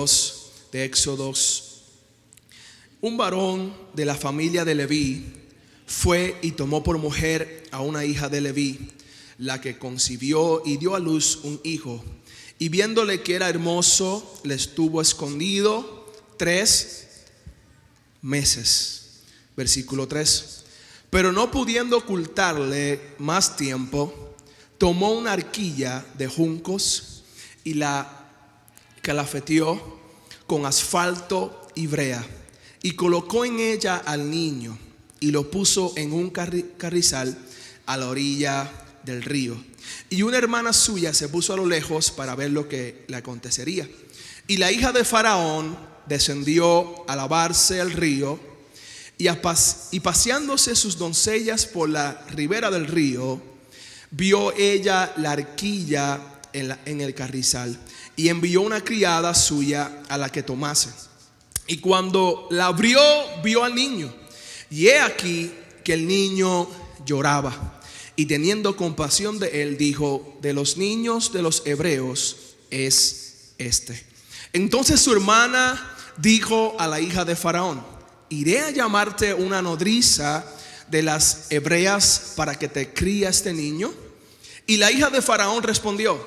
22 de Éxodos. Un varón de la familia de Leví fue y tomó por mujer a una hija de Leví, la que concibió y dio a luz un hijo. Y viéndole que era hermoso, le estuvo escondido 3 meses. Versículo 3. Pero no pudiendo ocultarle más tiempo, tomó una arquilla de juncos y la calafeteó con asfalto y brea, y colocó en ella al niño y lo puso en un carrizal a la orilla del río. Y una hermana suya se puso a lo lejos para ver lo que le acontecería. Y la hija de Faraón descendió a lavarse al río, y paseándose sus doncellas por la ribera del río, vio ella la arquilla en el carrizal, y envió una criada suya a la que tomase. Y cuando la abrió, vio al niño, y he aquí que el niño lloraba. Y teniendo compasión de él, dijo: de los niños de los hebreos es este. Entonces su hermana dijo a la hija de Faraón: iré a llamarte una nodriza de las hebreas para que te críe este niño. Y la hija de Faraón respondió: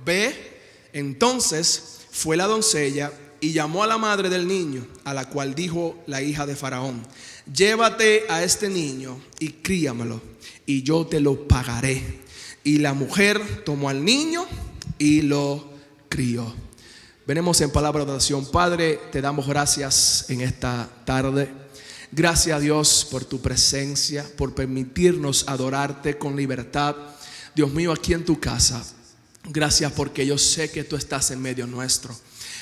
ve. Entonces fue la doncella y llamó a la madre del niño, a la cual dijo la hija de Faraón: llévate a este niño y críamelo, y yo te lo pagaré. Y la mujer tomó al niño y lo crió. Venimos en palabra de oración. Padre, te damos gracias en esta tarde. Gracias a Dios por tu presencia, por permitirnos adorarte con libertad. Dios mío, aquí en tu casa. Gracias porque yo sé que tú estás en medio nuestro.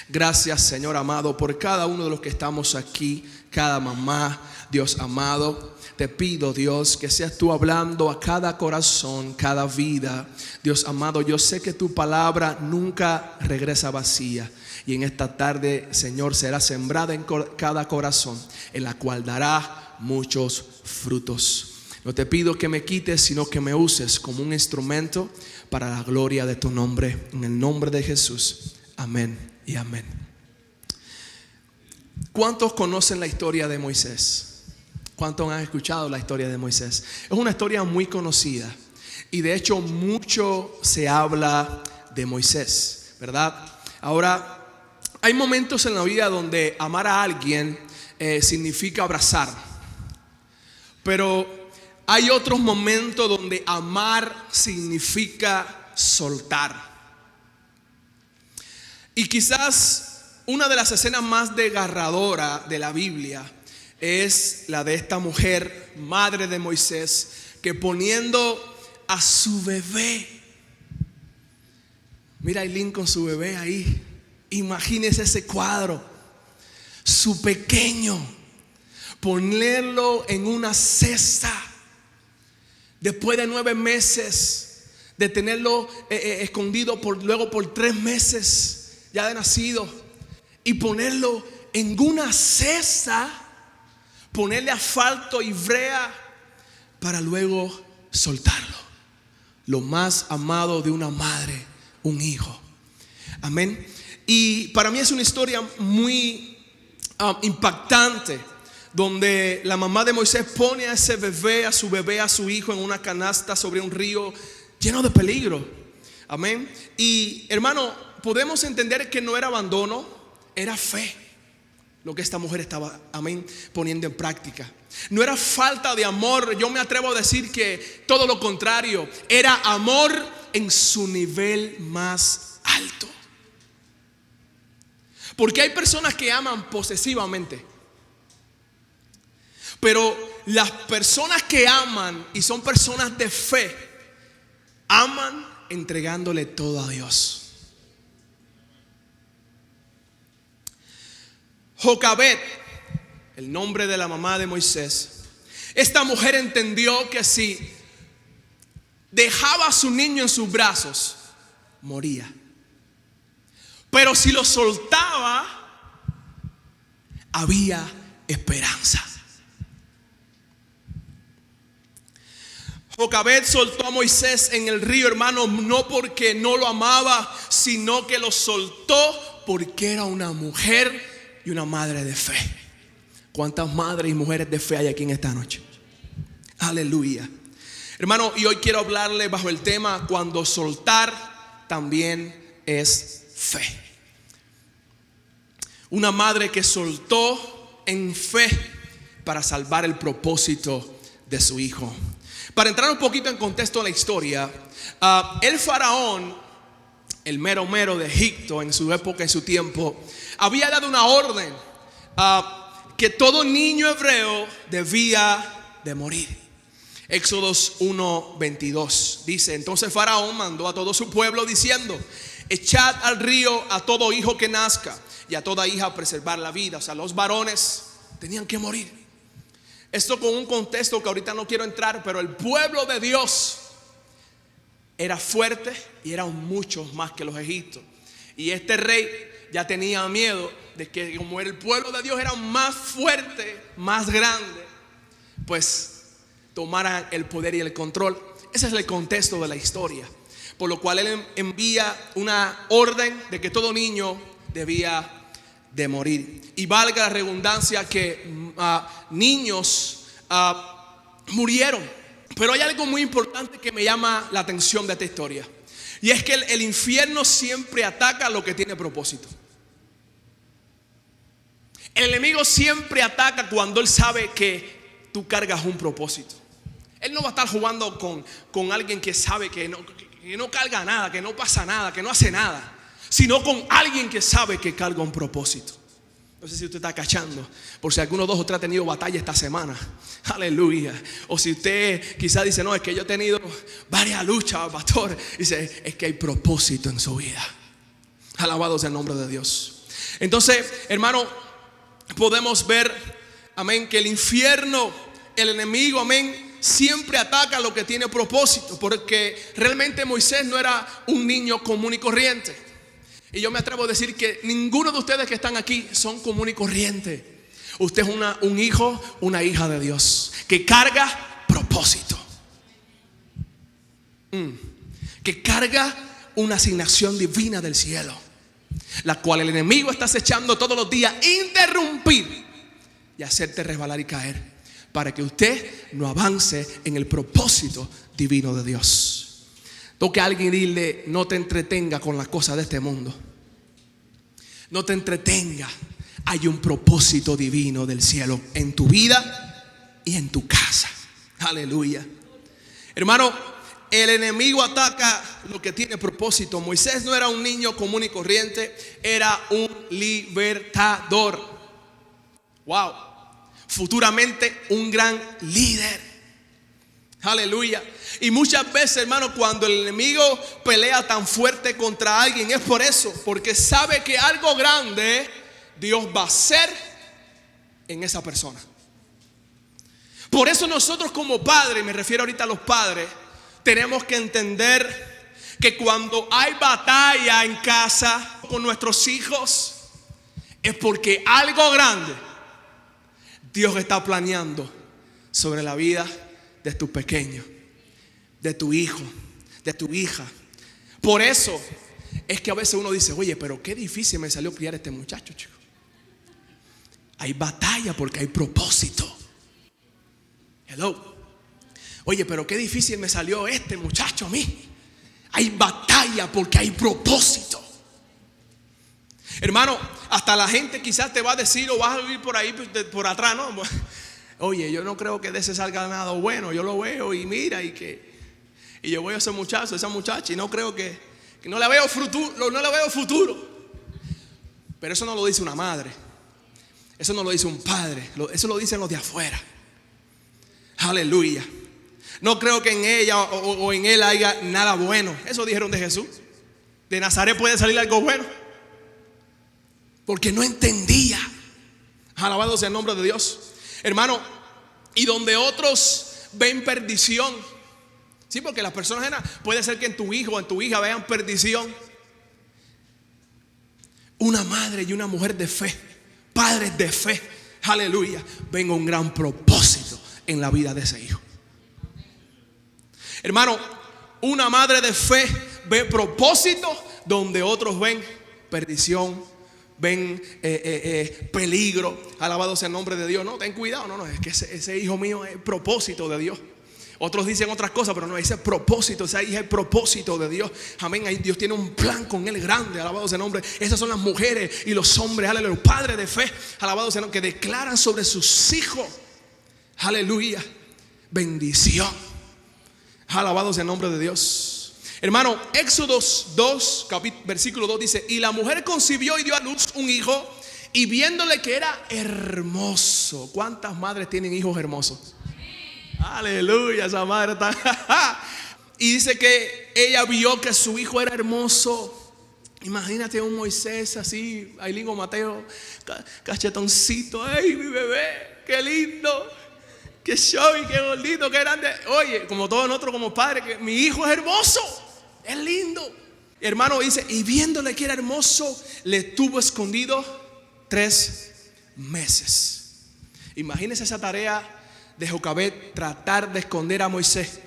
Gracias, Señor amado, por cada uno de los que estamos aquí, cada mamá. Dios amado, te pido, Dios, que seas tú hablando a cada corazón, cada vida. Dios amado, yo sé que tu palabra nunca regresa vacía. Y en esta tarde, Señor, será sembrada en cada corazón, en la cual dará muchos frutos. No te pido que me quites, sino que me uses como un instrumento para la gloria de tu nombre. En el nombre de Jesús. Amén y amén. ¿Cuántos conocen la historia de Moisés? ¿Cuántos han escuchado la historia de Moisés? Es una historia muy conocida. Y de hecho mucho se habla de Moisés, ¿verdad? Ahora, hay momentos en la vida donde amar a alguien significa abrazar. Pero hay otros momentos donde amar significa soltar. Y quizás una de las escenas más desgarradoras de la Biblia es la de esta mujer, madre de Moisés, que poniendo a su bebé, mira a Aileen con su bebé ahí, imagínese ese cuadro, su pequeño, ponerlo en una cesta, después de 9 meses, de tenerlo escondido luego por 3 meses ya de nacido, y ponerlo en una cesta, ponerle asfalto y brea para luego soltarlo. Lo más amado de una madre, un hijo. Amén. Y para mí es una historia muy impactante, donde la mamá de Moisés pone a ese bebé, a su hijo en una canasta sobre un río lleno de peligro. Amén. Y hermano, podemos entender que no era abandono, era fe lo que esta mujer estaba, amén, poniendo en práctica. No era falta de amor. Yo me atrevo a decir que todo lo contrario, era amor en su nivel más alto. Porque hay personas que aman posesivamente, pero las personas que aman y son personas de fe, aman entregándole todo a Dios. Jocabed, el nombre de la mamá de Moisés. Esta mujer entendió que si dejaba a su niño en sus brazos, moría. Pero si lo soltaba, había esperanza. Jocabed soltó a Moisés en el río, hermano, no porque no lo amaba, sino que lo soltó porque era una mujer y una madre de fe. ¿Cuántas madres y mujeres de fe hay aquí en esta noche? Aleluya. Hermano, y hoy quiero hablarle bajo el tema: cuando soltar también es fe. Una madre que soltó en fe para salvar el propósito de su hijo. Para entrar un poquito en contexto de la historia, el faraón, el mero mero de Egipto en su época, en su tiempo, había dado una orden que todo niño hebreo debía de morir. Éxodos 1:22 dice: entonces Faraón mandó a todo su pueblo diciendo: echad al río a todo hijo que nazca y a toda hija a preservar la vida. O sea, los varones tenían que morir. Esto con un contexto que ahorita no quiero entrar, pero el pueblo de Dios era fuerte y eran muchos más que los egipcios. Y este rey ya tenía miedo de que, como el pueblo de Dios era más fuerte, más grande, pues tomaran el poder y el control. Ese es el contexto de la historia. Por lo cual él envía una orden de que todo niño debía de morir. Y valga la redundancia que niños murieron. Pero hay algo muy importante que me llama la atención de esta historia, y es que el infierno siempre ataca lo que tiene propósito. El enemigo siempre ataca cuando él sabe que tú cargas un propósito. Él no va a estar jugando con alguien que sabe que no carga nada, que no pasa nada, que no hace nada, sino con alguien que sabe que carga un propósito. No sé si usted está cachando, por si alguno de dos o tres ha tenido batalla esta semana. Aleluya. O si usted quizás dice: no, es que yo he tenido varias luchas, pastor. Dice: es que hay propósito en su vida. Alabado sea el nombre de Dios. Entonces, hermano, podemos ver, amén, que el infierno, el enemigo, amén, siempre ataca lo que tiene propósito. Porque realmente Moisés no era un niño común y corriente. Y yo me atrevo a decir que ninguno de ustedes que están aquí son común y corriente. Usted es un hijo, una hija de Dios, que carga propósito, que carga una asignación divina del cielo, la cual el enemigo está acechando todos los días, interrumpir y hacerte resbalar y caer, para que usted no avance en el propósito divino de Dios. Toque a alguien y dile: no te entretenga con las cosas de este mundo. No te entretenga. Hay un propósito divino del cielo en tu vida y en tu casa. Aleluya. Hermano, el enemigo ataca lo que tiene propósito. Moisés no era un niño común y corriente, era un libertador. Wow. Futuramente un gran líder. Aleluya. Y muchas veces, hermano, cuando el enemigo pelea tan fuerte contra alguien, es por eso, porque sabe que algo grande Dios va a hacer en esa persona. Por eso nosotros como padres, me refiero ahorita a los padres, tenemos que entender que cuando hay batalla en casa con nuestros hijos, es porque algo grande Dios está planeando sobre la vida de tus pequeños, de tu hijo, de tu hija. Por eso es que a veces uno dice: oye, pero qué difícil me salió criar a este muchacho, chico. Hay batalla porque hay propósito. Hello. Oye, pero qué difícil me salió este muchacho a mí. Hay batalla porque hay propósito. Hermano, hasta la gente quizás te va a decir, o vas a vivir por ahí, por atrás, ¿no? Oye, yo no creo que de ese salga nada bueno. Yo lo veo y mira, y yo veo a ese muchacho, esa muchacha, y no creo que no le veo futuro. Pero eso no lo dice una madre, eso no lo dice un padre, eso lo dicen los de afuera. Aleluya. No creo que en ella o en él haya nada bueno. Eso dijeron de Jesús. De Nazaret puede salir algo bueno, porque no entendía. Alabado sea el nombre de Dios. Hermano, y donde otros ven perdición, sí, porque las personas, puede ser que en tu hijo o en tu hija vean perdición. Una madre y una mujer de fe, padres de fe, aleluya, ven un gran propósito en la vida de ese hijo. Hermano, una madre de fe ve propósito donde otros ven perdición ven peligro. Alabado sea el nombre de Dios. No, ten cuidado. No, es que ese hijo mío es el propósito de Dios. Otros dicen otras cosas, pero no, ese propósito, esa hija es el propósito de Dios. Amén. Ahí Dios tiene un plan con él grande. Alabado sea el nombre. Esas son las mujeres y los hombres, aleluya, los padres de fe, alabado sea el nombre, que declaran sobre sus hijos, aleluya, bendición. Alabado sea el nombre de Dios. Hermano, Éxodo 2, versículo 2 dice: y la mujer concibió y dio a luz un hijo, y viéndole que era hermoso. ¿Cuántas madres tienen hijos hermosos? Aleluya, esa madre está. Y dice que ella vio que su hijo era hermoso. Imagínate un Moisés así, Ailingo Mateo, cachetoncito. Ay, mi bebé, qué lindo, qué chubby, qué gordito, qué grande. Oye, como todos nosotros como padres, que mi hijo es hermoso, es lindo. Hermano, dice, y viéndole que era hermoso, le tuvo escondido 3 meses. Imagínense esa tarea de Jocabed, tratar de esconder a Moisés,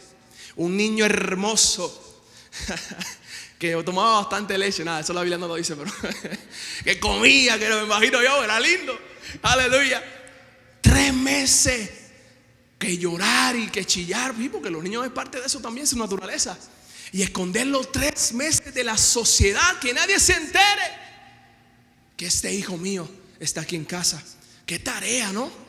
un niño hermoso que tomaba bastante leche. Nada, eso la Biblia no lo dice, pero que comía, que me imagino yo, era lindo. Aleluya. 3 meses que llorar y que chillar, porque los niños es parte de eso también, su naturaleza. Y esconderlo 3 meses de la sociedad, que nadie se entere que este hijo mío está aquí en casa. Qué tarea, ¿no?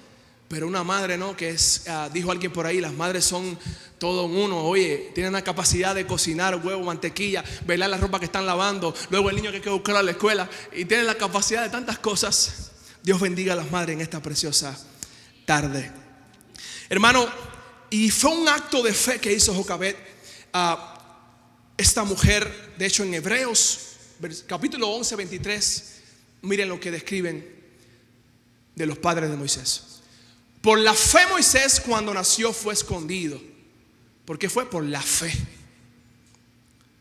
Pero una madre, ¿no? Que es, dijo alguien por ahí, las madres son todo en uno. Oye, tienen la capacidad de cocinar huevo, mantequilla, velar la ropa que están lavando, luego el niño que hay que buscar a la escuela, y tienen la capacidad de tantas cosas. Dios bendiga a las madres en esta preciosa tarde. Hermano, y fue un acto de fe que hizo Jocabed. Esta mujer, de hecho en Hebreos capítulo 11, 23, miren lo que describen de los padres de Moisés. Por la fe Moisés cuando nació fue escondido. ¿Por qué fue? Por la fe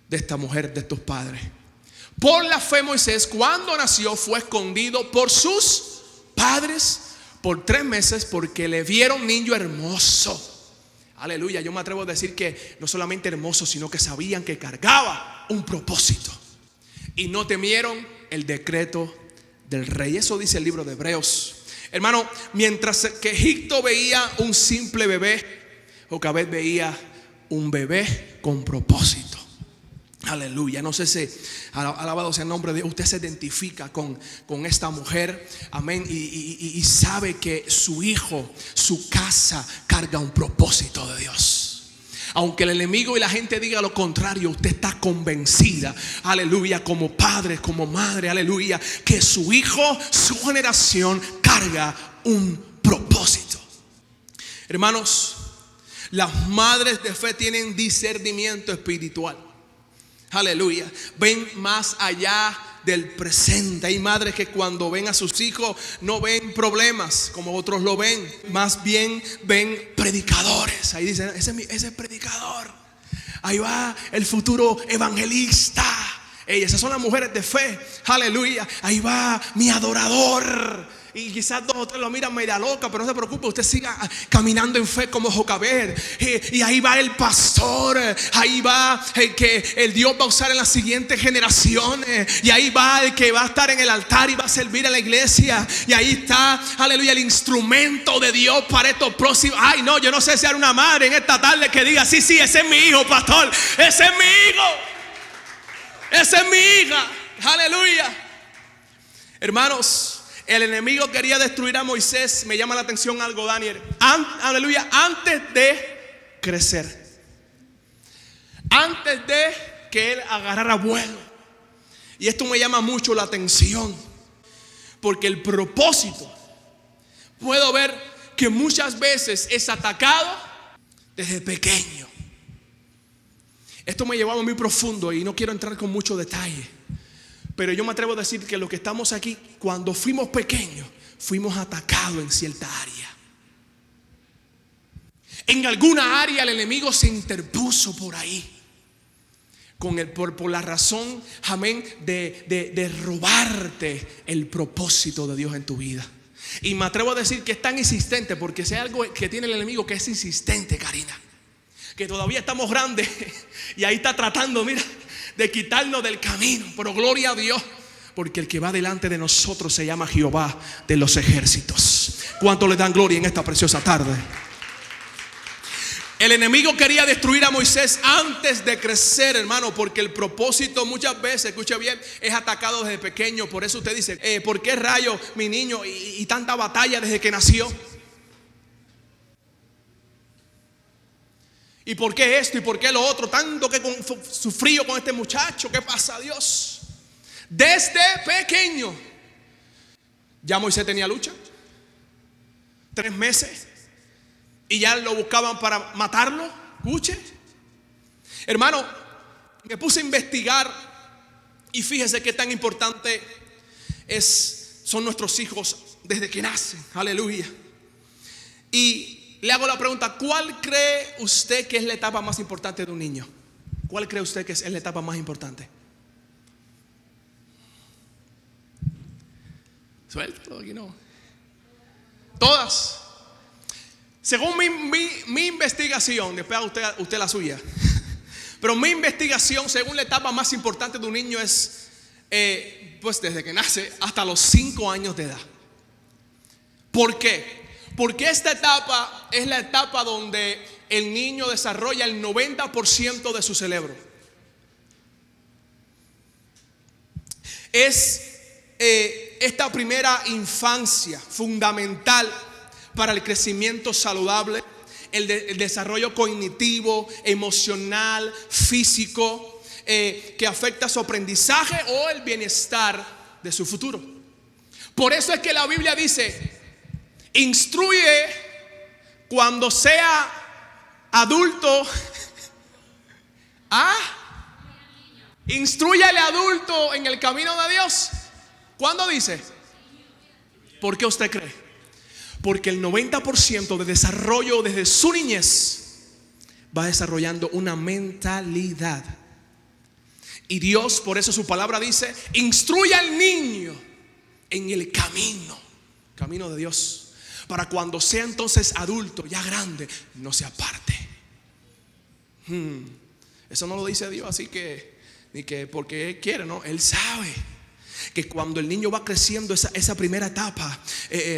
de esta mujer, de estos padres. Por la fe Moisés cuando nació fue escondido por sus padres por 3 meses, porque le vieron niño hermoso. Aleluya. Yo me atrevo a decir que no solamente hermoso, sino que sabían que cargaba un propósito, y no temieron el decreto del rey. Eso dice el libro de Hebreos. Hermano, mientras que Egipto veía un simple bebé, Jocabed veía un bebé con propósito. Aleluya. No sé si, alabado sea el nombre de Dios, usted se identifica con esta mujer. Amén. Y sabe que su hijo, su casa, carga un propósito de Dios. Aunque el enemigo y la gente diga lo contrario, usted está convencida, aleluya, como padre, como madre, aleluya, que su hijo, su generación carga un propósito. Hermanos, las madres de fe tienen discernimiento espiritual. Aleluya. Ven más allá del presente. Hay madres que cuando ven a sus hijos no ven problemas como otros lo ven, más bien ven predicadores. Ahí dicen, ese es predicador, ahí va el futuro evangelista. Esas son las mujeres de fe. Aleluya. Ahí va mi adorador. Y quizás 2 o 3 lo miran media loca, pero no se preocupe, usted siga caminando en fe como Jocabed. Y ahí va el pastor, ahí va el que el Dios va a usar en las siguientes generaciones. Y ahí va el que va a estar en el altar y va a servir a la iglesia. Y ahí está, aleluya, el instrumento de Dios para estos próximos. Ay, no, yo no sé si hay una madre en esta tarde que diga, sí, ese es mi hijo, pastor, ese es mi hijo, esa es mi hija. Aleluya. Hermanos, el enemigo quería destruir a Moisés. Me llama la atención algo, Daniel. Aleluya, antes de crecer, antes de que él agarrara vuelo. Y esto me llama mucho la atención, porque el propósito, puedo ver que muchas veces es atacado desde pequeño. Esto me llevaba muy profundo y no quiero entrar con mucho detalle, pero yo me atrevo a decir que los que estamos aquí, cuando fuimos pequeños, fuimos atacados en cierta área. En alguna área el enemigo se interpuso por ahí, por la razón, amén, de robarte el propósito de Dios en tu vida. Y me atrevo a decir que es tan insistente, porque si hay algo que tiene el enemigo que es insistente, Karina, que todavía estamos grandes y ahí está tratando, mira, de quitarnos del camino. Pero gloria a Dios, Porque el que va delante de nosotros se llama Jehová de los ejércitos. ¿Cuánto le dan gloria en esta preciosa tarde? El enemigo quería destruir a Moisés antes de crecer, hermano, porque el propósito muchas veces, escucha bien, es atacado desde pequeño. Por eso usted dice, ¿por qué rayo mi niño y tanta batalla desde que nació? ¿Y por qué esto y por qué lo otro? Tanto que sufrió con este muchacho. ¿Qué pasa, Dios? Desde pequeño ya Moisés tenía lucha. 3 meses y ya lo buscaban para matarlo. Escuche, hermano, me puse a investigar y fíjese qué tan importante son nuestros hijos desde que nacen. Aleluya. Y le hago la pregunta: ¿cuál cree usted que es la etapa más importante de un niño? ¿Cuál cree usted que es la etapa más importante? Suéltalo, aquí no. Todas. Según mi investigación, después haga usted la suya. Pero mi investigación, según la etapa más importante de un niño es pues desde que nace hasta los 5 años de edad. ¿Por qué? Porque esta etapa es la etapa donde el niño desarrolla el 90% de su cerebro. Es esta primera infancia fundamental para el crecimiento saludable, el desarrollo cognitivo, emocional, físico, que afecta su aprendizaje o el bienestar de su futuro. Por eso es que la Biblia dice: instruye cuando sea adulto. Instruye al adulto en el camino de Dios. ¿Cuándo dice? ¿Por qué usted cree? Porque el 90% de desarrollo desde su niñez va desarrollando una mentalidad. Y Dios, por eso su palabra dice: instruye al niño en el camino de Dios, para cuando sea entonces adulto, ya grande, no se aparte. Eso no lo dice Dios así que, ni que porque Él quiere, no. Él sabe que cuando el niño va creciendo esa primera etapa,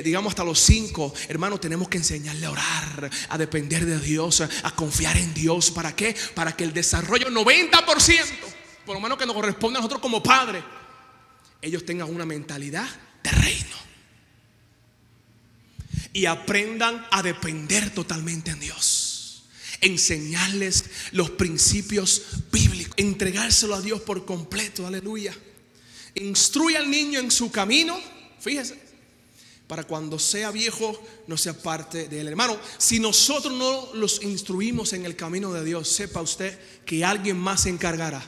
digamos hasta los 5, hermano, tenemos que enseñarle a orar, a depender de Dios, a confiar en Dios. ¿Para qué? Para que el desarrollo 90%, por lo menos que nos corresponde a nosotros como padres, ellos tengan una mentalidad de reino y aprendan a depender totalmente en Dios. Enseñarles los principios bíblicos, entregárselo a Dios por completo. Aleluya. Instruye al niño en su camino, fíjese, para cuando sea viejo no se aparte de él. Hermano, si nosotros no los instruimos en el camino de Dios, sepa usted que alguien más se encargará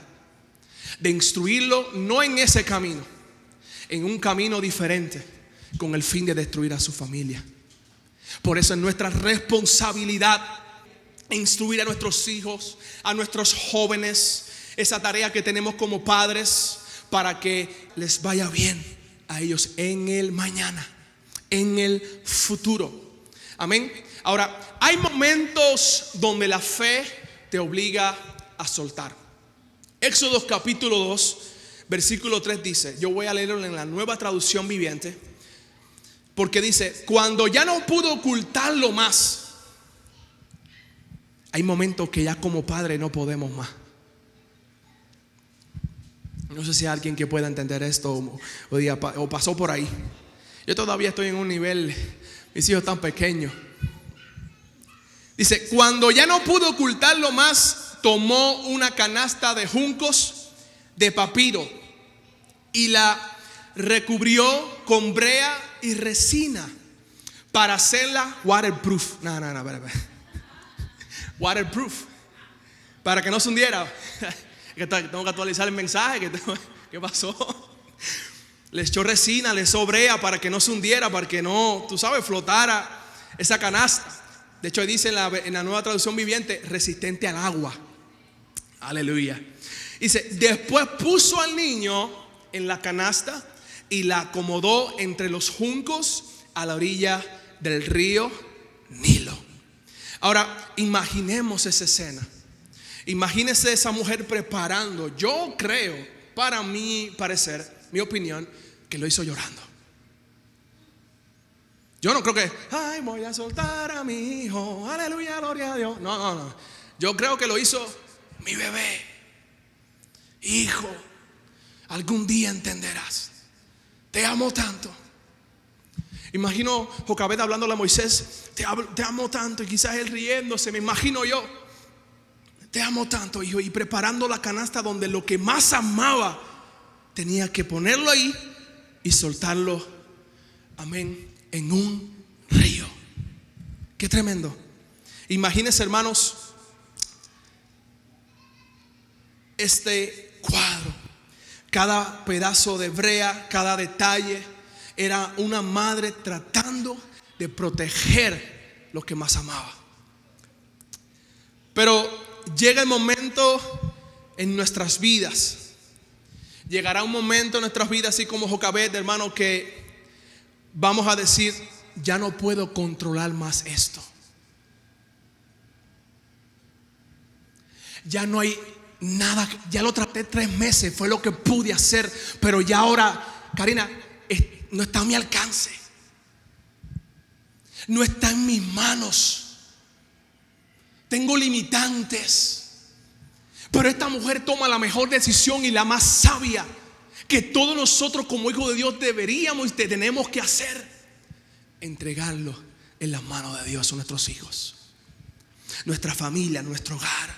de instruirlo, no en ese camino, en un camino diferente, con el fin de destruir a su familia. Por eso es nuestra responsabilidad instruir a nuestros hijos, a nuestros jóvenes, esa tarea que tenemos como padres, para que les vaya bien a ellos en el mañana, en el futuro. Amén. Ahora, hay momentos donde la fe te obliga a soltar. Éxodo capítulo 2, versículo 3 dice, yo voy a leerlo en la Nueva Traducción Viviente, porque dice: cuando ya no pudo ocultarlo más. Hay momentos que ya como padre no podemos más. No sé si hay alguien que pueda entender esto o pasó por ahí. Yo todavía estoy en un nivel, mis hijos tan pequeños. Dice: cuando ya no pudo ocultarlo más, tomó una canasta de juncos de papiro y la recubrió con brea y resina para hacerla waterproof. Espera. Waterproof, para que no se hundiera. Tengo que actualizar el mensaje. ¿Qué pasó? Le echó resina, le echó brea para que no se hundiera, para que no, tú sabes, flotara esa canasta. De hecho, dice en la Nueva Traducción Viviente: resistente al agua. Aleluya. Dice: después puso al niño en la canasta y la acomodó entre los juncos a la orilla del río Nilo. Ahora, imaginemos esa escena. Imagínese esa mujer preparando. Yo creo, para mi parecer, mi opinión, que lo hizo llorando. Yo no creo que, ay, voy a soltar a mi hijo, aleluya, gloria a Dios. No. Yo creo que lo hizo mi bebé. Hijo, algún día entenderás. Te amo tanto. Imagino Jocabed hablándole a Moisés, te amo tanto, y quizás él riéndose, me imagino yo. Te amo tanto, hijo, y preparando la canasta donde lo que más amaba tenía que ponerlo ahí y soltarlo, amén, en un río. Qué tremendo. Imagínense, hermanos, este cuadro. Cada pedazo de brea, cada detalle era una madre tratando de proteger lo que más amaba. Pero llega el momento en nuestras vidas. Llegará un momento en nuestras vidas, así como Jocabed, hermano, que vamos a decir, ya no puedo controlar más esto. Ya no hay nada, ya lo traté 3 meses, fue lo que pude hacer, pero ya ahora, Karina, no está a mi alcance. No está en mis manos. Tengo limitantes. Pero esta mujer toma la mejor decisión y la más sabia que todos nosotros como hijos de Dios deberíamos y tenemos que hacer: entregarlo en las manos de Dios a nuestros hijos, nuestra familia, nuestro hogar.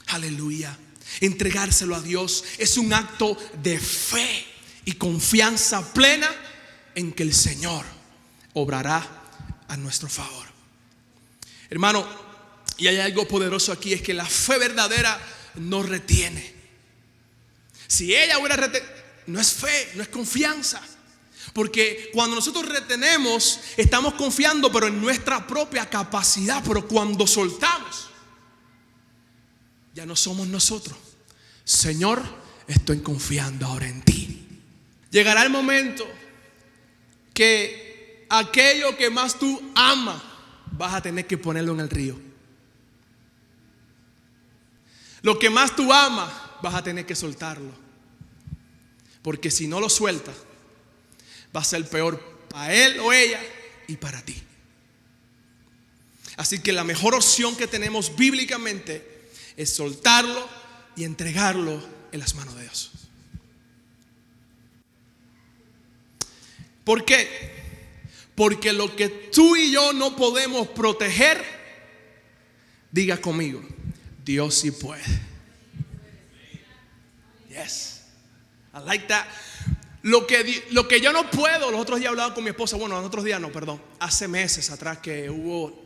Aleluya. Entregárselo a Dios es un acto de fe y confianza plena en que el Señor obrará a nuestro favor. Hermano, y hay algo poderoso aquí, es que la fe verdadera no retiene. Si ella hubiera retenido, no es fe, no es confianza. Porque cuando nosotros retenemos, estamos confiando, pero en nuestra propia capacidad. Pero cuando soltamos, ya no somos nosotros. Señor, estoy confiando ahora en ti. Llegará el momento que aquello que más tú amas, vas a tener que ponerlo en el río. Lo que más tú amas, vas a tener que soltarlo. Porque si no lo sueltas, va a ser peor para él o ella y para ti. Así que la mejor opción que tenemos bíblicamente es soltarlo y entregarlo en las manos de Dios. ¿Por qué? Porque lo que tú y yo no podemos proteger, diga conmigo, Dios sí puede. Yes, I like that. Lo que yo no puedo, los otros días hablaba con mi esposa, bueno, los otros días no, perdón, hace meses atrás que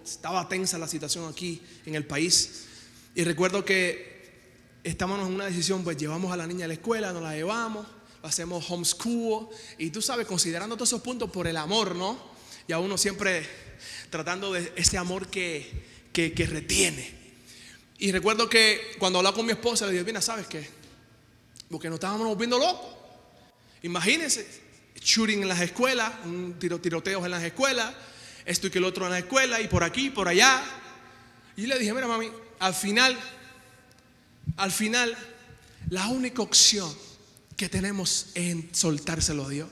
estaba tensa la situación aquí en el país. Y recuerdo que estábamos en una decisión, pues llevamos a la niña a la escuela, nos la llevamos, hacemos homeschool, y tú sabes, considerando todos esos puntos por el amor, ¿no? Y a uno siempre tratando de ese amor que retiene. Y recuerdo que cuando hablaba con mi esposa, le dije, mira, ¿sabes qué? Porque nos estábamos volviendo locos. Imagínense, shooting en las escuelas, tiroteos en las escuelas, esto y que el otro en la escuela, y por aquí, por allá. Y le dije, mira, mami, al final, la única opción que tenemos es soltárselo a Dios,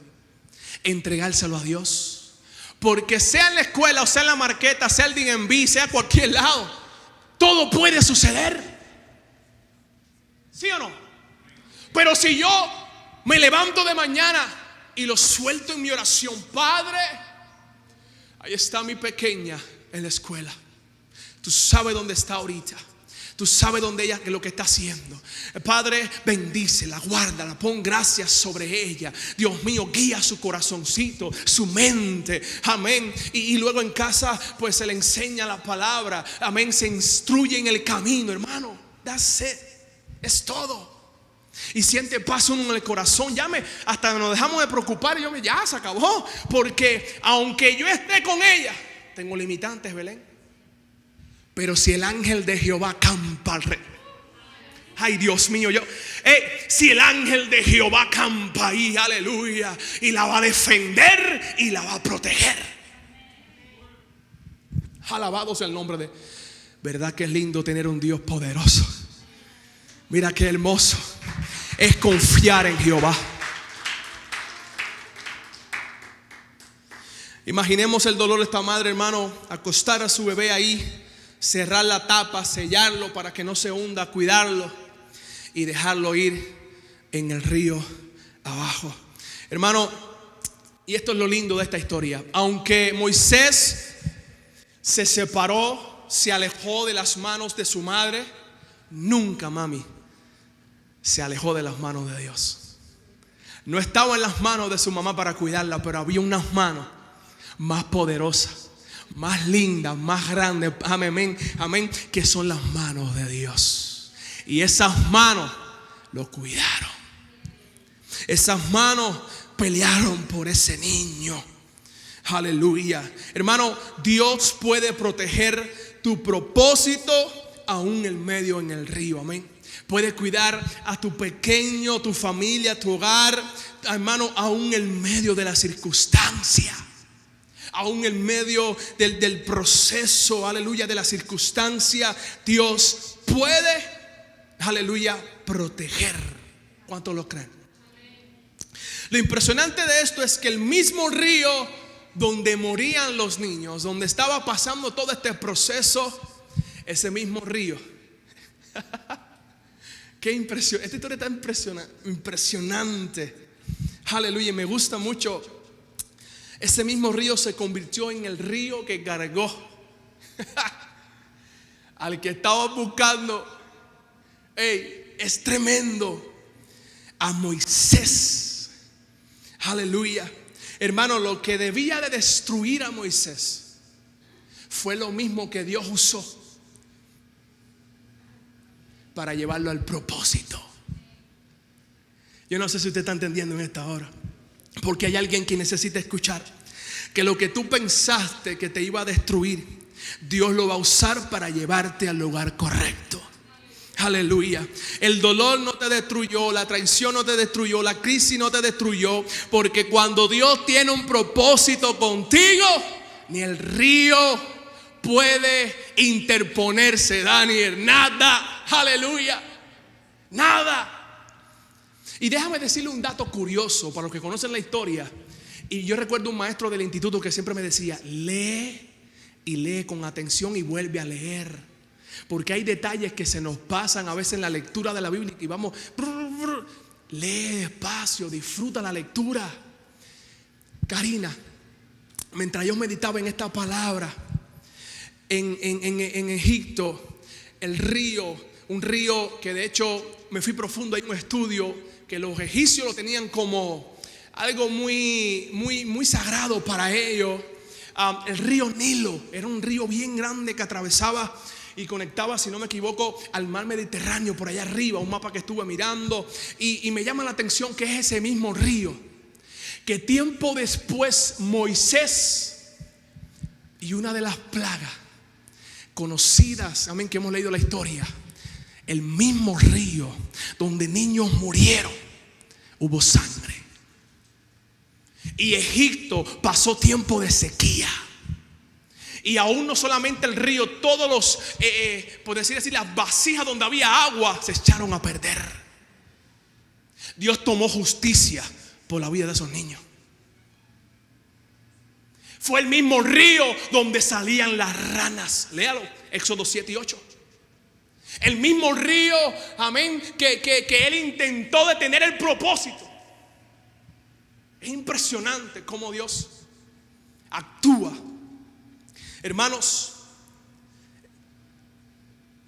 entregárselo a Dios. Porque sea en la escuela, o sea en la marqueta, sea el DMV, sea cualquier lado, todo puede suceder. ¿Sí o no? Pero si yo me levanto de mañana y lo suelto en mi oración, Padre, ahí está mi pequeña en la escuela. Tú sabes dónde está ahorita. Tú sabes dónde ella, lo que está haciendo. Padre, bendícela, guárdala, pon gracias sobre ella. Dios mío, guía su corazoncito, su mente. Amén. Y luego en casa, pues se le enseña la palabra. Amén. Se instruye en el camino, hermano. That's it. Es todo. Y siente paz uno en el corazón. Hasta nos dejamos de preocupar. Y ya se acabó. Porque aunque yo esté con ella, tengo limitantes, Belén. Pero si el ángel de Jehová acampa ay, Dios mío, si el ángel de Jehová acampa ahí, aleluya, y la va a defender y la va a proteger. Alabado sea el nombre de. ¿Verdad que es lindo tener un Dios poderoso? Mira qué hermoso es confiar en Jehová. Imaginemos el dolor de esta madre, hermano, acostar a su bebé ahí, cerrar la tapa, sellarlo para que no se hunda, cuidarlo y dejarlo ir en el río abajo. Hermano, y esto es lo lindo de esta historia. Aunque Moisés se separó, se alejó de las manos de su madre, nunca, mami, se alejó de las manos de Dios. No estaba en las manos de su mamá para cuidarla, pero había unas manos más poderosas, más lindas, más grandes, amén, amén, que son las manos de Dios. Y esas manos lo cuidaron. Esas manos pelearon por ese niño. Aleluya. Hermano, Dios puede proteger tu propósito aún en medio en el río. Amén. Puede cuidar a tu pequeño, tu familia, tu hogar, hermano, aún en medio de la circunstancia. Aún en medio del proceso, aleluya, de la circunstancia, Dios puede, aleluya, proteger. ¿Cuántos lo creen? Lo impresionante de esto es que el mismo río donde morían los niños, donde estaba pasando todo este proceso, ese mismo río. Qué impresión. Esta historia está impresionante. Aleluya, me gusta mucho. Ese mismo río se convirtió en el río que cargó al que estaba buscando. Es tremendo. A Moisés. Aleluya. Hermano, lo que debía de destruir a Moisés fue lo mismo que Dios usó para llevarlo al propósito. Yo no sé si usted está entendiendo en esta hora, porque hay alguien que necesita escuchar que lo que tú pensaste que te iba a destruir, Dios lo va a usar para llevarte al lugar correcto. Aleluya. El dolor no te destruyó, la traición no te destruyó, la crisis no te destruyó, porque cuando Dios tiene un propósito contigo, ni el río puede interponerse, Daniel. Nada. Aleluya. Nada. Y déjame decirle un dato curioso para los que conocen la historia. Y yo recuerdo un maestro del instituto que siempre me decía: lee y lee con atención y vuelve a leer, porque hay detalles que se nos pasan a veces en la lectura de la Biblia y vamos, lee despacio, disfruta la lectura. Karina, mientras yo meditaba en esta palabra, en Egipto, el río, un río que de hecho me fui profundo, hay un estudio que los egipcios lo tenían como algo muy sagrado para ellos. El río Nilo era un río bien grande que atravesaba y conectaba, si no me equivoco, al mar Mediterráneo por allá arriba. Un mapa que estuve mirando y me llama la atención que es ese mismo río que tiempo después Moisés y una de las plagas conocidas, amén, que hemos leído la historia, el mismo río donde niños murieron, hubo sangre. Y Egipto pasó tiempo de sequía. Y aún no solamente el río, todos los, por decir así, las vasijas donde había agua se echaron a perder. Dios tomó justicia por la vida de esos niños. Fue el mismo río donde salían las ranas. Léalo, Éxodo 7 y 8. El mismo río, amén, que él intentó detener el propósito. Es impresionante cómo Dios actúa. Hermanos,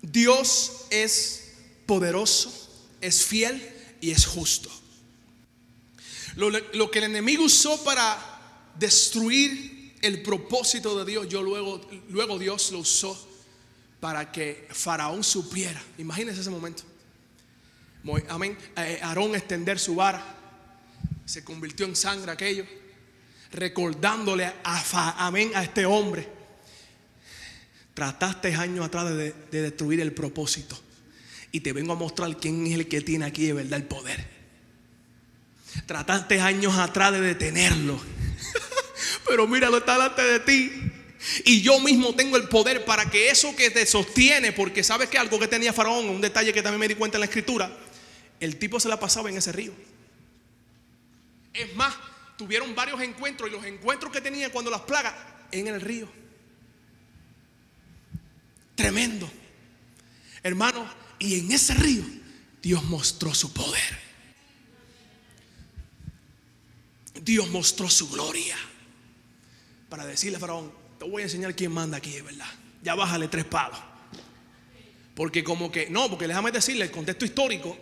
Dios es poderoso, es fiel y es justo. Lo que el enemigo usó para destruir el propósito de Dios, luego Dios lo usó para que Faraón supiera. Imagínense ese momento. Amén. Aarón extender su vara, se convirtió en sangre aquello, recordándole amén, a este hombre: trataste años atrás de destruir el propósito, y te vengo a mostrar quién es el que tiene aquí de verdad el poder. Trataste años atrás de detenerlo, pero míralo, está delante de ti. Y yo mismo tengo el poder para que eso que te sostiene, porque sabes que algo que tenía Faraón, un detalle que también me di cuenta en la escritura, el tipo se la pasaba en ese río. Es más, tuvieron varios encuentros, y los encuentros que tenían cuando las plagas en el río. Tremendo, hermano. Y en ese río Dios mostró su poder. Dios mostró su gloria para decirle a Faraón: te voy a enseñar quién manda aquí, ¿verdad? Ya bájale 3 palos. Porque como que, no, porque déjame decirle el contexto histórico.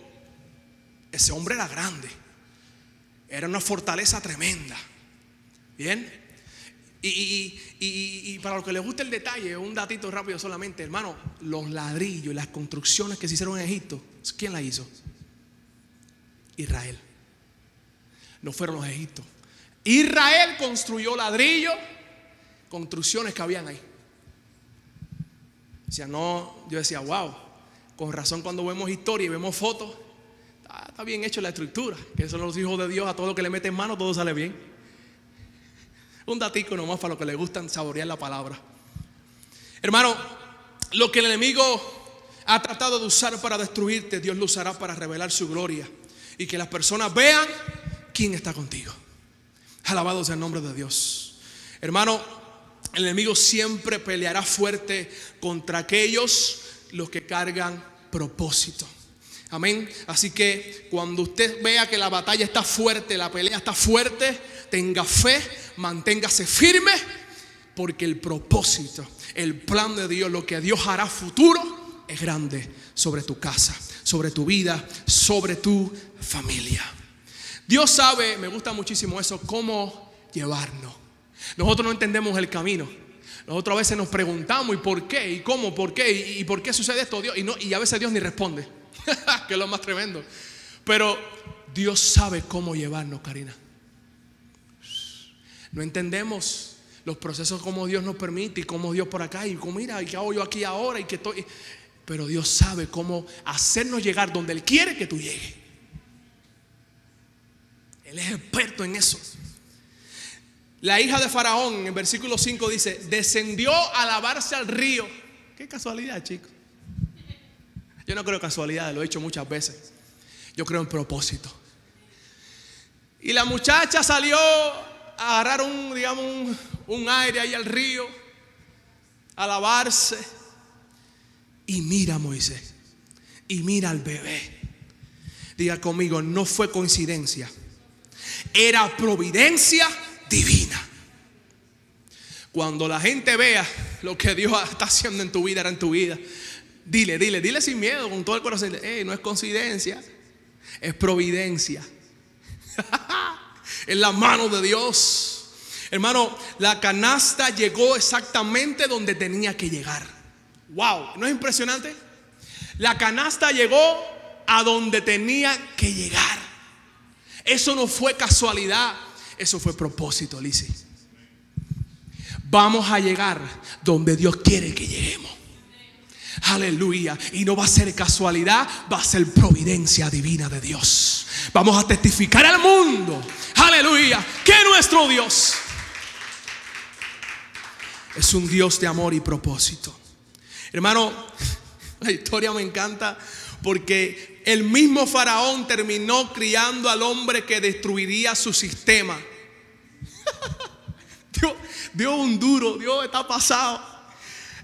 Ese hombre era grande, era una fortaleza tremenda. Bien. Y para los que les gusta el detalle, un datito rápido solamente, hermano. Los ladrillos y las construcciones que se hicieron en Egipto, ¿quién las hizo? Israel. No fueron los egipcios. Israel construyó ladrillos, construcciones que habían ahí. O sea, no, yo decía, wow, con razón cuando vemos historia y vemos fotos, está bien hecho la estructura. Que son los hijos de Dios, a todo lo que le meten mano todo sale bien. Un datico nomás para los que les gustan saborear la palabra. Hermano, lo que el enemigo ha tratado de usar para destruirte, Dios lo usará para revelar su gloria y que las personas vean quién está contigo. Alabado sea el nombre de Dios. Hermano, el enemigo siempre peleará fuerte contra aquellos los que cargan propósito. Amén. Así que cuando usted vea que la batalla está fuerte, la pelea está fuerte, tenga fe, manténgase firme, porque el propósito, el plan de Dios, lo que Dios hará futuro es grande sobre tu casa, sobre tu vida, sobre tu familia. Dios sabe, me gusta muchísimo eso, cómo llevarnos. Nosotros no entendemos el camino. Nosotros a veces nos preguntamos: ¿y por qué? ¿Y cómo? ¿Por qué? ¿Y por qué sucede esto? Dios, y a veces Dios ni responde. Que es lo más tremendo. Pero Dios sabe cómo llevarnos, Karina. No entendemos los procesos como Dios nos permite y cómo Dios por acá y cómo mira y qué hago yo aquí ahora y que estoy. Pero Dios sabe cómo hacernos llegar donde Él quiere que tú llegues. Él es experto en eso. La hija de Faraón en el versículo 5 dice: descendió a lavarse al río. Qué casualidad, chicos. Yo no creo en casualidades, lo he hecho muchas veces. Yo creo en propósito. Y la muchacha salió a agarrar un aire ahí al río, a lavarse. Y mira a Moisés, y mira al bebé. Diga conmigo: no fue coincidencia, era providencia divina. Cuando la gente vea lo que Dios está haciendo en tu vida, era en tu vida, dile sin miedo, con todo el corazón: no es coincidencia, es providencia. En la mano de Dios. Hermano, la canasta llegó exactamente donde tenía que llegar. Wow, ¿no es impresionante? La canasta llegó a donde tenía que llegar. Eso no fue casualidad, eso fue propósito, Lizzy. Vamos a llegar donde Dios quiere que lleguemos. Aleluya. Y no va a ser casualidad, va a ser providencia divina de Dios. Vamos a testificar al mundo, aleluya, que nuestro Dios es un Dios de amor y propósito. Hermano, la historia me encanta porque el mismo Faraón terminó criando al hombre que destruiría su sistema. Dios un duro, Dios está pasado.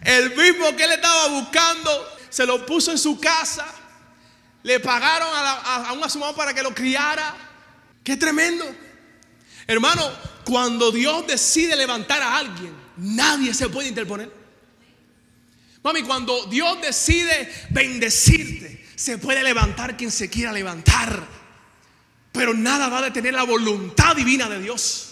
El mismo que él estaba buscando se lo puso en su casa. Le pagaron a un asumado para que lo criara. ¡Qué tremendo! Hermano, cuando Dios decide levantar a alguien, nadie se puede interponer. Mami, cuando Dios decide bendecirte, se puede levantar quien se quiera levantar, pero nada va a detener la voluntad divina de Dios.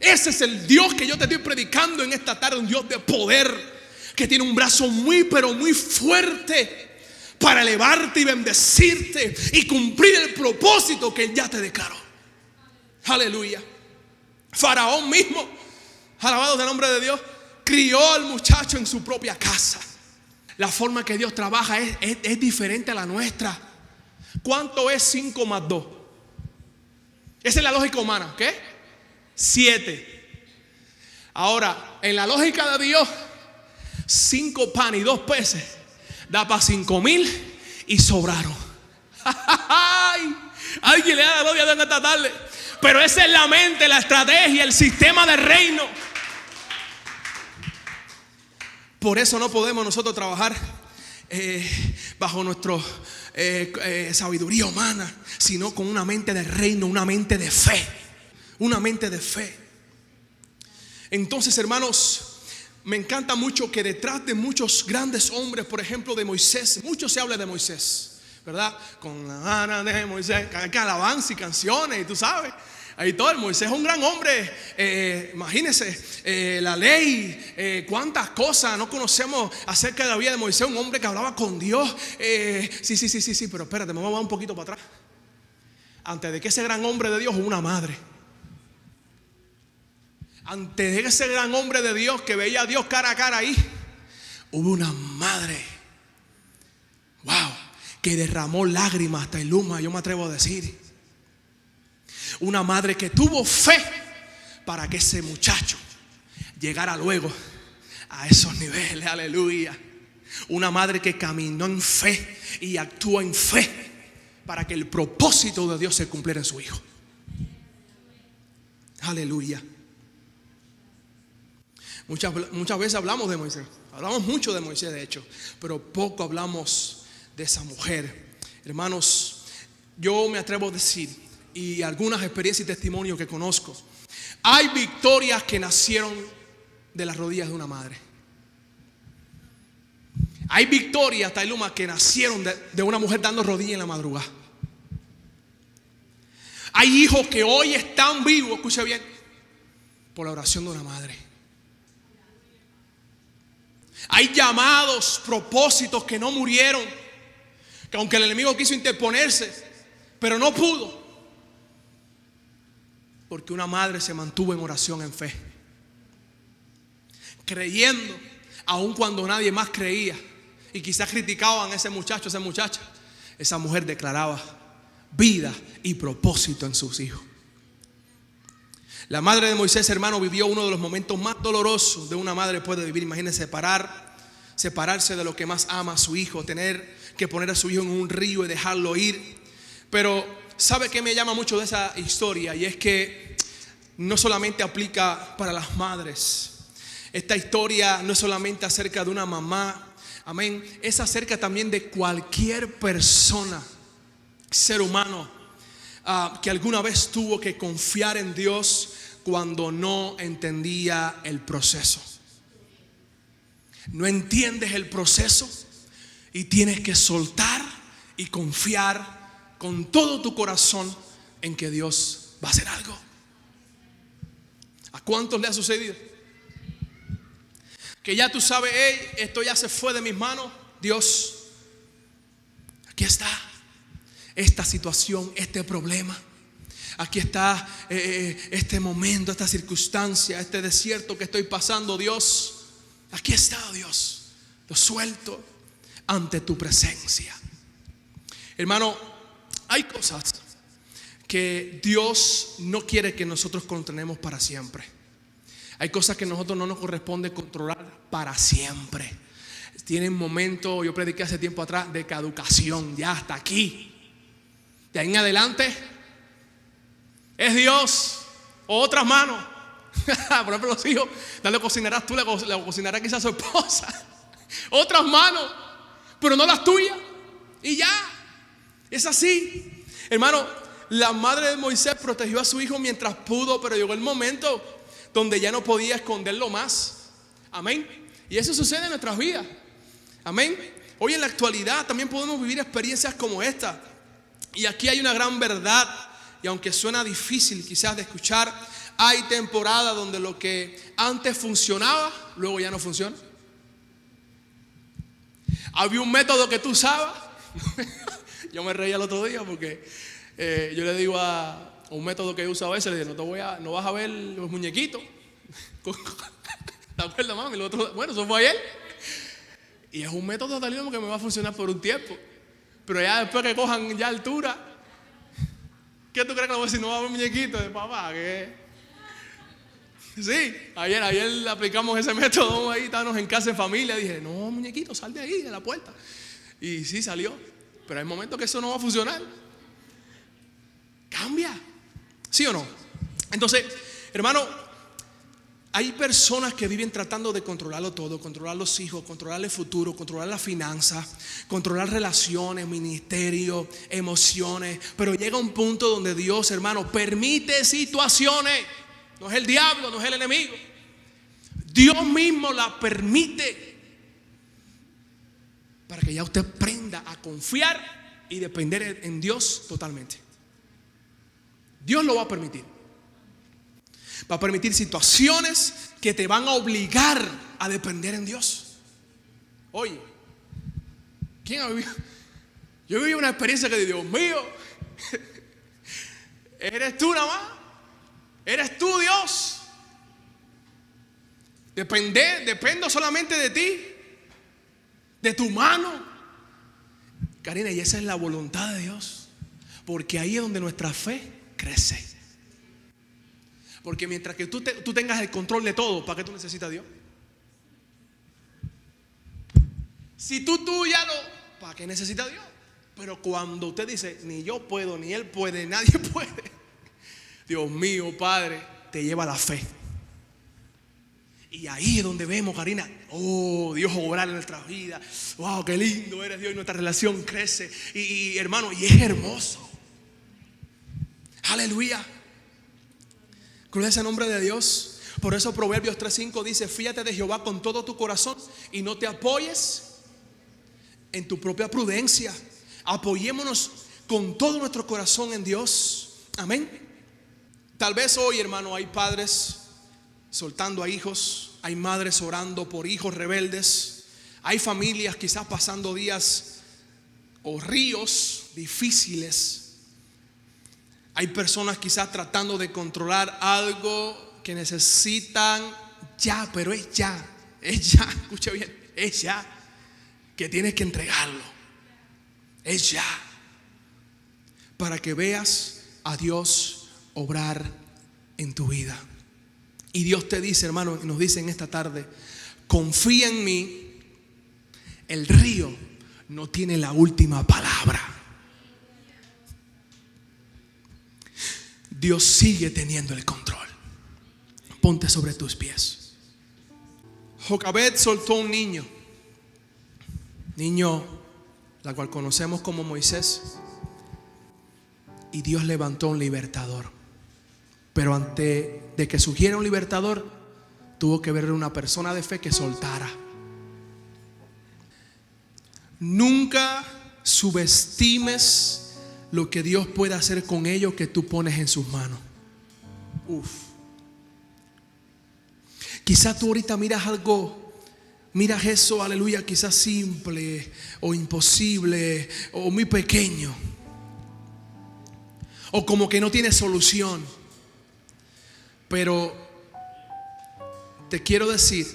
Ese es el Dios que yo te estoy predicando en esta tarde. Un Dios de poder, que tiene un brazo muy pero muy fuerte para elevarte y bendecirte y cumplir el propósito que Él ya te declaró. Aleluya. Faraón mismo, alabado sea el nombre de Dios, crió al muchacho en su propia casa. La forma que Dios trabaja es diferente a la nuestra. ¿Cuánto es 5 más 2? Esa es la lógica humana. ¿Qué? 7. Ahora, en la lógica de Dios, 5 panes y 2 peces da para 5,000 y sobraron. Alguien le da la gloria a Dios esta tarde. Pero esa es la mente, la estrategia, el sistema del reino. Por eso no podemos nosotros trabajar bajo nuestra sabiduría humana, sino con una mente de reino, una mente de fe. Una mente de fe. Entonces, hermanos, me encanta mucho que detrás de muchos grandes hombres, por ejemplo de Moisés, mucho se habla de Moisés, ¿verdad? Con la gana de Moisés, que alabanza y canciones, y tú sabes, ahí todo. El Moisés es un gran hombre. Imagínense la ley, cuántas cosas no conocemos acerca de la vida de Moisés. Un hombre que hablaba con Dios. Sí, pero espérate, me voy a un poquito para atrás. Antes de que ese gran hombre de Dios hubo una madre. Antes de ese gran hombre de Dios que veía a Dios cara a cara ahí, hubo una madre, wow, que derramó lágrimas hasta el luma, yo me atrevo a decir. Una madre que tuvo fe para que ese muchacho llegara luego a esos niveles, aleluya. Una madre que caminó en fe y actuó en fe para que el propósito de Dios se cumpliera en su hijo. Aleluya. Muchas veces hablamos de Moisés, hablamos mucho de Moisés de hecho, pero poco hablamos de esa mujer. Hermanos, yo me atrevo a decir, y algunas experiencias y testimonios que conozco, hay victorias que nacieron de las rodillas de una madre. Hay victorias, Tailuma, que nacieron de una mujer dando rodillas en la madrugada. Hay hijos que hoy están vivos, escuche bien, por la oración de una madre. Hay llamados, propósitos que no murieron, que aunque el enemigo quiso interponerse, pero no pudo, porque una madre se mantuvo en oración, en fe, creyendo aun cuando nadie más creía y quizás criticaban a ese muchacho, a esa muchacha. Esa mujer declaraba vida y propósito en sus hijos. La madre de Moisés, hermano, vivió uno de los momentos más dolorosos de una madre puede vivir. Imagínense separarse de lo que más ama, a su hijo, tener que poner a su hijo en un río y dejarlo ir. Pero ¿sabe qué me llama mucho de esa historia? Y es que no solamente aplica para las madres. Esta historia no es solamente acerca de una mamá, amén, es acerca también de cualquier persona, ser humano, que alguna vez tuvo que confiar en Dios cuando no entendía el proceso. No entiendes el proceso y tienes que soltar y confiar con todo tu corazón en que Dios va a hacer algo. ¿A cuántos le ha sucedido? Que ya tú sabes, hey, esto ya se fue de mis manos. Dios, aquí está esta situación, este problema. Aquí está este momento, esta circunstancia, este desierto que estoy pasando. Dios, aquí está, Dios. Lo suelto ante tu presencia. Hermano, hay cosas que Dios no quiere que nosotros contenemos para siempre. Hay cosas que a nosotros no nos corresponde controlar para siempre. Tienen momentos, yo prediqué hace tiempo atrás, de caducación. Ya hasta aquí. De ahí en adelante es Dios o otras manos. Por ejemplo, los hijos, no le cocinarás tú, le cocinará quizás su esposa. Otras manos, pero no las tuyas. Y ya, es así. Hermano, la madre de Moisés protegió a su hijo mientras pudo, pero llegó el momento donde ya no podía esconderlo más. Amén. Y eso sucede en nuestras vidas. Amén. Hoy en la actualidad también podemos vivir experiencias como esta. Y aquí hay una gran verdad. Y aunque suena difícil quizás de escuchar, hay temporadas donde lo que antes funcionaba, luego ya no funciona. Había un método que tú usabas. Yo me reía el otro día porque yo le digo a un método que yo uso a veces, le digo, no vas a ver los muñequitos. ¿Te acuerdas, mami? Bueno, eso fue ayer. Y es un método tal que me va a funcionar por un tiempo. Pero ya después que cojan ya altura, ¿qué tú crees que le voy a decir? No va a haber muñequitos de papá, ¿qué? Sí, ayer aplicamos ese método ahí, estábamos en casa en familia. Dije, no, muñequito, sal de ahí, de la puerta. Y sí, salió. Pero hay momentos que eso no va a funcionar. Cambia. ¿Sí o no? Entonces, hermano, hay personas que viven tratando de controlarlo todo, controlar los hijos, controlar el futuro, controlar las finanzas, controlar relaciones, ministerio, emociones. Pero llega un punto donde Dios, hermano, permite situaciones. No es el diablo, no es el enemigo. Dios mismo la permite para que ya usted aprenda a confiar y depender en Dios totalmente. Dios lo va a permitir. Va a permitir situaciones que te van a obligar a depender en Dios. Oye, ¿quién ha vivido? Yo viví una experiencia que, Dios mío, eres tú nada más. Eres tú, Dios. Dependo solamente de ti, de tu mano. Karina, y esa es la voluntad de Dios, porque ahí es donde nuestra fe crece. Porque mientras que tú tengas el control de todo, ¿para qué tú necesitas a Dios? Si tú ya no, ¿para qué necesitas a Dios? Pero cuando usted dice, ni yo puedo, ni él puede, nadie puede, Dios mío, Padre, te lleva la fe. Y ahí es donde vemos, Karina, oh, Dios obrar en nuestras vidas. Wow, qué lindo eres Dios, y nuestra relación crece. Y hermano, y es hermoso. Aleluya. Gloria es el nombre de Dios. Por eso Proverbios 3:5 dice: fíate de Jehová con todo tu corazón y no te apoyes en tu propia prudencia. Apoyémonos con todo nuestro corazón en Dios. Amén. Tal vez hoy, hermano, hay padres soltando a hijos, hay madres orando por hijos rebeldes, hay familias quizás pasando días o ríos difíciles. Hay personas quizás tratando de controlar algo que necesitan ya, pero es ya, escucha bien, es ya, que tienes que entregarlo, es ya, para que veas a Dios obrar en tu vida. Y Dios te dice, hermano, nos dice en esta tarde: confía en mí, el río no tiene la última palabra. Dios sigue teniendo el control. Ponte sobre tus pies. Jocabed soltó un niño, la cual conocemos como Moisés, y Dios levantó un libertador. Pero antes de que surgiera un libertador, tuvo que haber una persona de fe que soltara. Nunca subestimes lo que Dios puede hacer con ellos que tú pones en sus manos. Quizás tú ahorita miras eso, aleluya, quizás simple o imposible o muy pequeño, o como que no tiene solución. Pero te quiero decir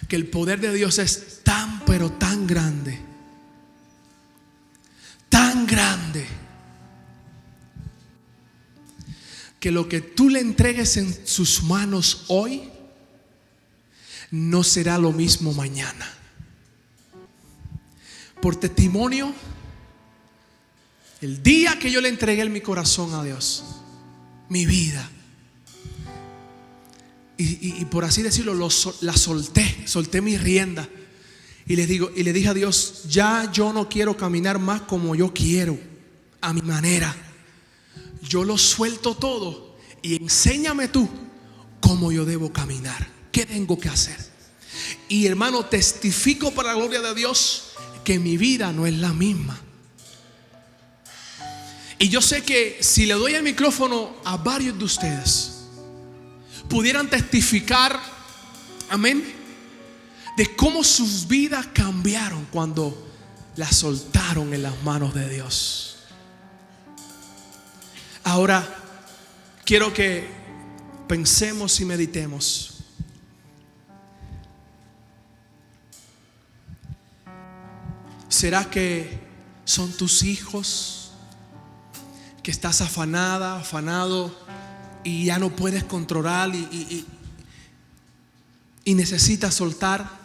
que el poder de Dios es tan, pero tan grande, que lo que tú le entregues en sus manos hoy no será lo mismo mañana. Por testimonio, el día que yo le entregué mi corazón a Dios, mi vida, y por así decirlo, la solté mi rienda, y le dije a Dios: ya yo no quiero caminar más como yo quiero, a mi manera. Yo lo suelto todo y enséñame tú cómo yo debo caminar, qué tengo que hacer. Y hermano, testifico para la gloria de Dios que mi vida no es la misma. Y yo sé que si le doy el micrófono a varios de ustedes, pudieran testificar, amén, de cómo sus vidas cambiaron cuando las soltaron en las manos de Dios. Ahora quiero que pensemos y meditemos. ¿Será que son tus hijos que estás afanado y ya no puedes controlar y necesitas soltar?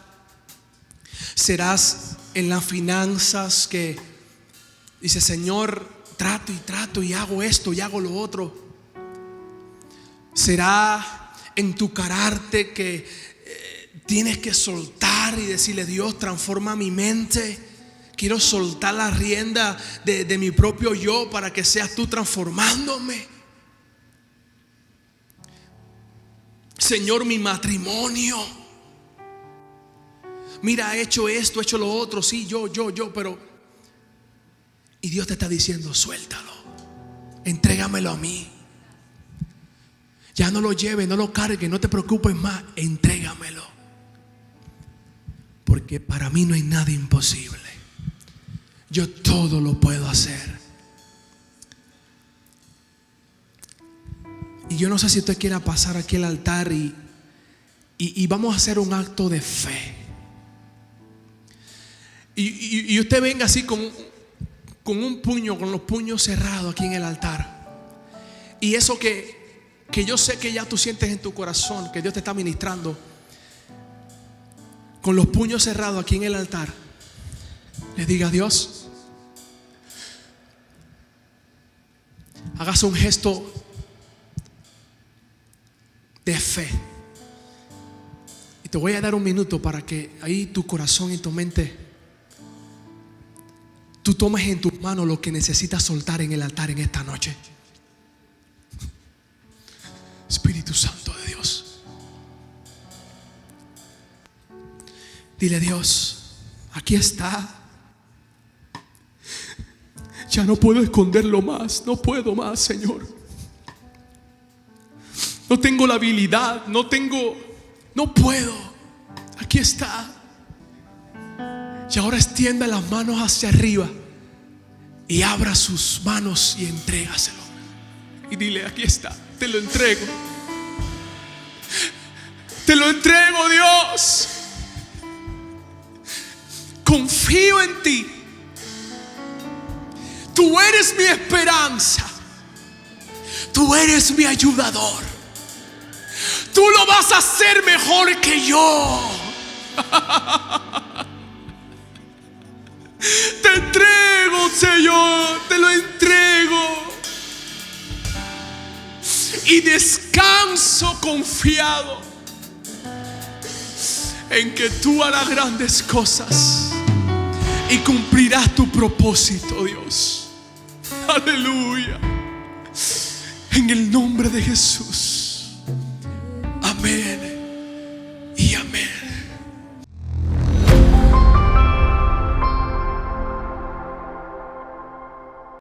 ¿Serás en las finanzas que dice: Señor, trato y hago esto y hago lo otro. Será en tu carácter que tienes que soltar y decirle: Dios, transforma mi mente. Quiero soltar la rienda de mi propio yo para que seas tú transformándome. Señor, mi matrimonio, mira, he hecho esto, he hecho lo otro. Sí, yo, pero... Y Dios te está diciendo: suéltalo, entrégamelo a mí. Ya no lo lleves, no lo cargues, no te preocupes más, entrégamelo. Porque para mí no hay nada imposible. Yo todo lo puedo hacer. Y yo no sé si usted quiera pasar aquí al altar y vamos a hacer un acto de fe. Y usted venga así con un puño, con los puños cerrados aquí en el altar. Y eso que yo sé que ya tú sientes en tu corazón, que Dios te está ministrando, con los puños cerrados aquí en el altar, le diga: Dios, hagas un gesto de fe. Y te voy a dar un minuto para que ahí tu corazón y tu mente, tú tomes en tus manos lo que necesitas soltar en el altar en esta noche. Espíritu Santo de Dios, dile: Dios, aquí está. Ya no puedo esconderlo más. No puedo más, Señor. No tengo la habilidad. No puedo. Aquí está. Y ahora extienda las manos hacia arriba y abra sus manos y entrégaselo. Y dile: aquí está, te lo entrego. Te lo entrego, Dios. Confío en ti. Tú eres mi esperanza. Tú eres mi ayudador. Tú lo vas a hacer mejor que yo. Te entrego, Señor, te lo entrego. Y descanso confiado en que tú harás grandes cosas y cumplirás tu propósito, Dios. Aleluya. En el nombre de Jesús.